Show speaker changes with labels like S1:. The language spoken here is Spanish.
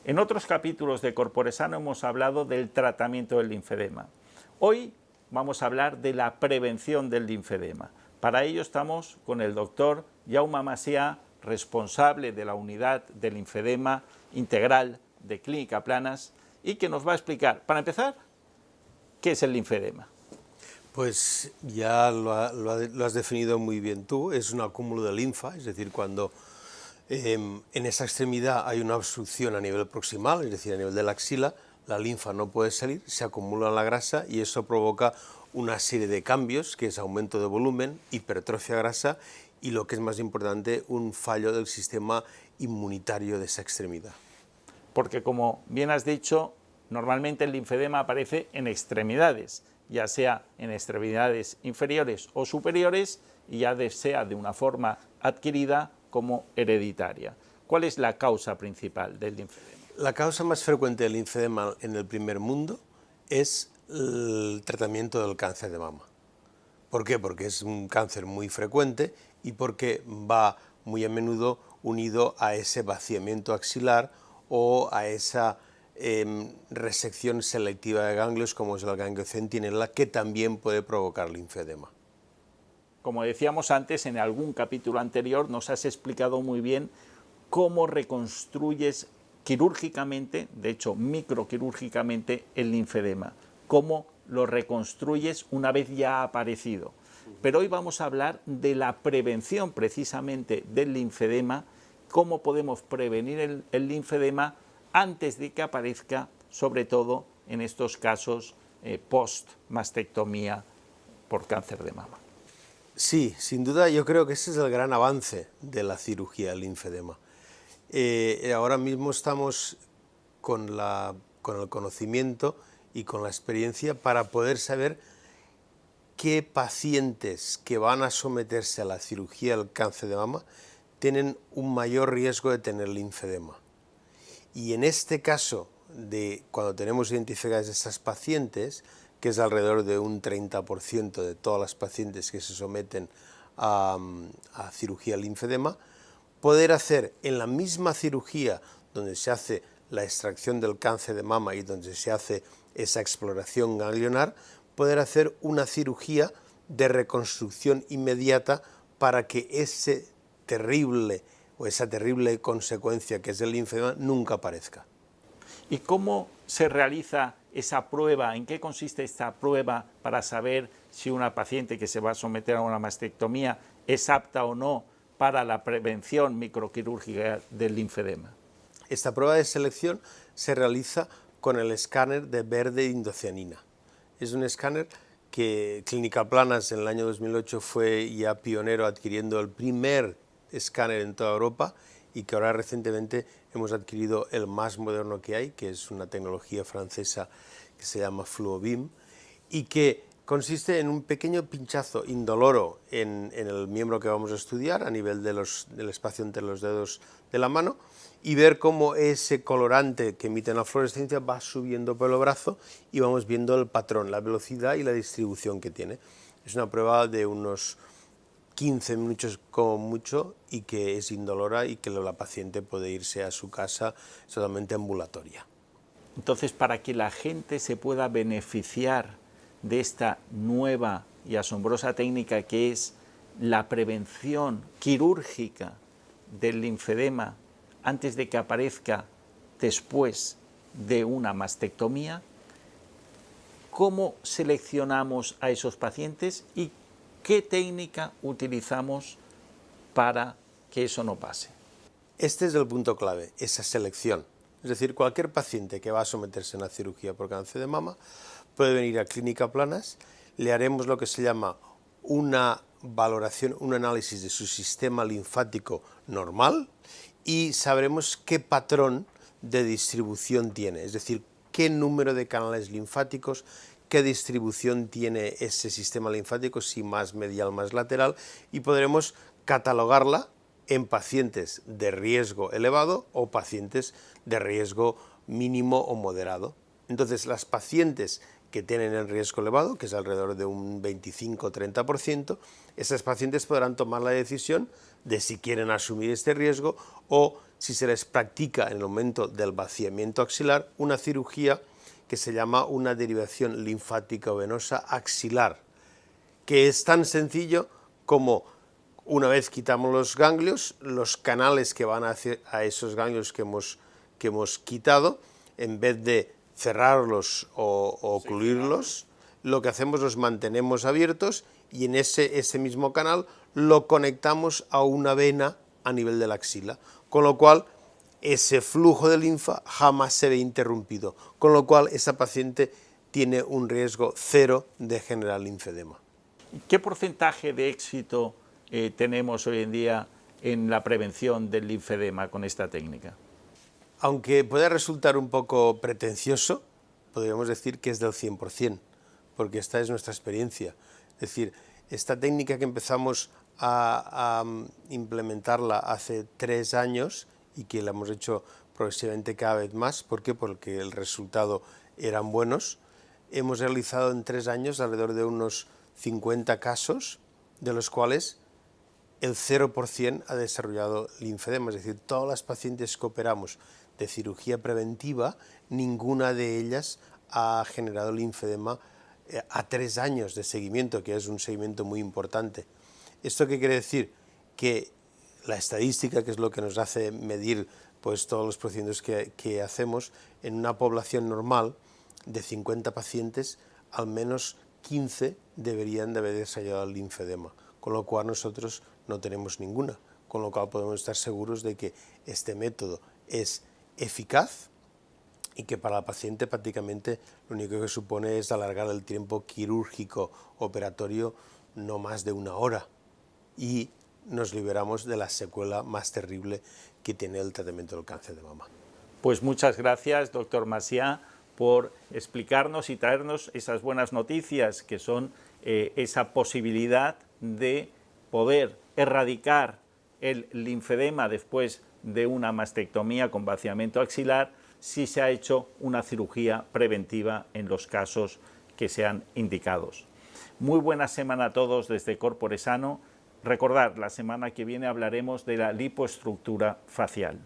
S1: En otros capítulos de Corporesano hemos hablado del tratamiento del linfedema. Hoy vamos a hablar de la prevención del linfedema. Para ello estamos con el doctor Jaume Macià, responsable de la unidad de linfedema integral de Clínica Planas, y que nos va a explicar, para empezar, ¿qué es el linfedema?
S2: Pues ya lo has definido muy bien tú, es un acúmulo de linfa, es decir, cuando en esa extremidad hay una obstrucción a nivel proximal, es decir, a nivel de la axila, la linfa no puede salir, se acumula en la grasa y eso provoca una serie de cambios, que es aumento de volumen, hipertrofia grasa y, lo que es más importante, un fallo del sistema inmunitario de esa extremidad.
S1: Porque, como bien has dicho, normalmente el linfedema aparece en extremidades, ya sea en extremidades inferiores o superiores, y ya sea de una forma adquirida como hereditaria. ¿Cuál es la causa principal del linfedema?
S2: La causa más frecuente del linfedema en el primer mundo es el tratamiento del cáncer de mama. ¿Por qué? Porque es un cáncer muy frecuente y porque va muy a menudo unido a ese vaciamiento axilar o a esa resección selectiva de ganglios, como es el ganglio centinela, que también puede provocar linfedema.
S1: Como decíamos antes, en algún capítulo anterior nos has explicado muy bien cómo reconstruyes quirúrgicamente, de hecho microquirúrgicamente, el linfedema, cómo lo reconstruyes una vez ya ha aparecido. Pero hoy vamos a hablar de la prevención precisamente del linfedema, cómo podemos prevenir el linfedema antes de que aparezca, sobre todo en estos casos post-mastectomía por cáncer de mama.
S2: Sí, sin duda yo creo que ese es el gran avance de la cirugía del linfedema. Ahora mismo estamos con el conocimiento y con la experiencia para poder saber qué pacientes que van a someterse a la cirugía del cáncer de mama tienen un mayor riesgo de tener linfedema. Y en este caso, cuando tenemos identificadas estas pacientes, que es alrededor de un 30% de todas las pacientes que se someten a cirugía del linfedema, poder hacer en la misma cirugía donde se hace la extracción del cáncer de mama y donde se hace esa exploración ganglionar, poder hacer una cirugía de reconstrucción inmediata para que esa terrible consecuencia que es el linfedema nunca aparezca.
S1: ¿Y cómo se realiza esa prueba? ¿En qué consiste esta prueba para saber si una paciente que se va a someter a una mastectomía es apta o no para la prevención microquirúrgica del linfedema?
S2: Esta prueba de selección se realiza con el escáner de verde indocianina. Es un escáner que Clínica Planas en el año 2008 fue ya pionero adquiriendo el primer escáner en toda Europa y que ahora recientemente hemos adquirido el más moderno que hay, que es una tecnología francesa que se llama FluoBeam y que consiste en un pequeño pinchazo indoloro en el miembro que vamos a estudiar a nivel del espacio entre los dedos de la mano y ver cómo ese colorante que emite la fluorescencia va subiendo por el brazo y vamos viendo el patrón, la velocidad y la distribución que tiene. Es una prueba de unos 15 minutos como mucho y que es indolora y que la paciente puede irse a su casa totalmente ambulatoria.
S1: Entonces, para que la gente se pueda beneficiar de esta nueva y asombrosa técnica que es la prevención quirúrgica del linfedema antes de que aparezca después de una mastectomía, ¿cómo seleccionamos a esos pacientes y qué técnica utilizamos para que eso no pase?
S2: Este es el punto clave, esa selección. Es decir, cualquier paciente que va a someterse a una cirugía por cáncer de mama puede venir a Clínica Planas, le haremos lo que se llama una valoración, un análisis de su sistema linfático normal y sabremos qué patrón de distribución tiene, es decir, qué número de canales linfáticos, qué distribución tiene ese sistema linfático, si más medial, más lateral, y podremos catalogarla en pacientes de riesgo elevado o pacientes de riesgo mínimo o moderado. Entonces, las pacientes que tienen el riesgo elevado, que es alrededor de un 25-30%, esas pacientes podrán tomar la decisión de si quieren asumir este riesgo o si se les practica en el momento del vaciamiento axilar una cirugía que se llama una derivación linfática o venosa axilar, que es tan sencillo como una vez quitamos los ganglios, los canales que van a esos ganglios que hemos quitado, en vez de cerrarlos o ocluirlos, lo que hacemos los mantenemos abiertos y en ese mismo canal lo conectamos a una vena a nivel de la axila, con lo cual ese flujo de linfa jamás se ve interrumpido, con lo cual esa paciente tiene un riesgo cero de generar linfedema.
S1: ¿Qué porcentaje de éxito tenemos hoy en día en la prevención del linfedema con esta técnica?
S2: Aunque pueda resultar un poco pretencioso, podríamos decir que es del 100%, porque esta es nuestra experiencia. Es decir, esta técnica que empezamos a implementarla hace 3 años y que la hemos hecho progresivamente cada vez más, ¿por qué? Porque el resultado eran buenos. Hemos realizado en 3 años alrededor de unos 50 casos, de los cuales el 0% ha desarrollado linfedema, es decir, todas las pacientes que operamos de cirugía preventiva, ninguna de ellas ha generado linfedema a 3 años de seguimiento, que es un seguimiento muy importante. ¿Esto qué quiere decir? Que la estadística, que es lo que nos hace medir pues, todos los procedimientos que hacemos, en una población normal de 50 pacientes, al menos 15 deberían de haber desarrollado el linfedema, con lo cual nosotros no tenemos ninguna, con lo cual podemos estar seguros de que este método es eficaz y que para la paciente prácticamente lo único que supone es alargar el tiempo quirúrgico operatorio no más de 1 hora y nos liberamos de la secuela más terrible que tiene el tratamiento del cáncer de mama.
S1: Pues muchas gracias, doctor Macià, por explicarnos y traernos esas buenas noticias que son esa posibilidad de poder erradicar el linfedema después de una mastectomía con vaciamiento axilar si se ha hecho una cirugía preventiva en los casos que sean indicados. Muy buena semana a todos desde Corpore Sano. Recordad, la semana que viene hablaremos de la lipoestructura facial.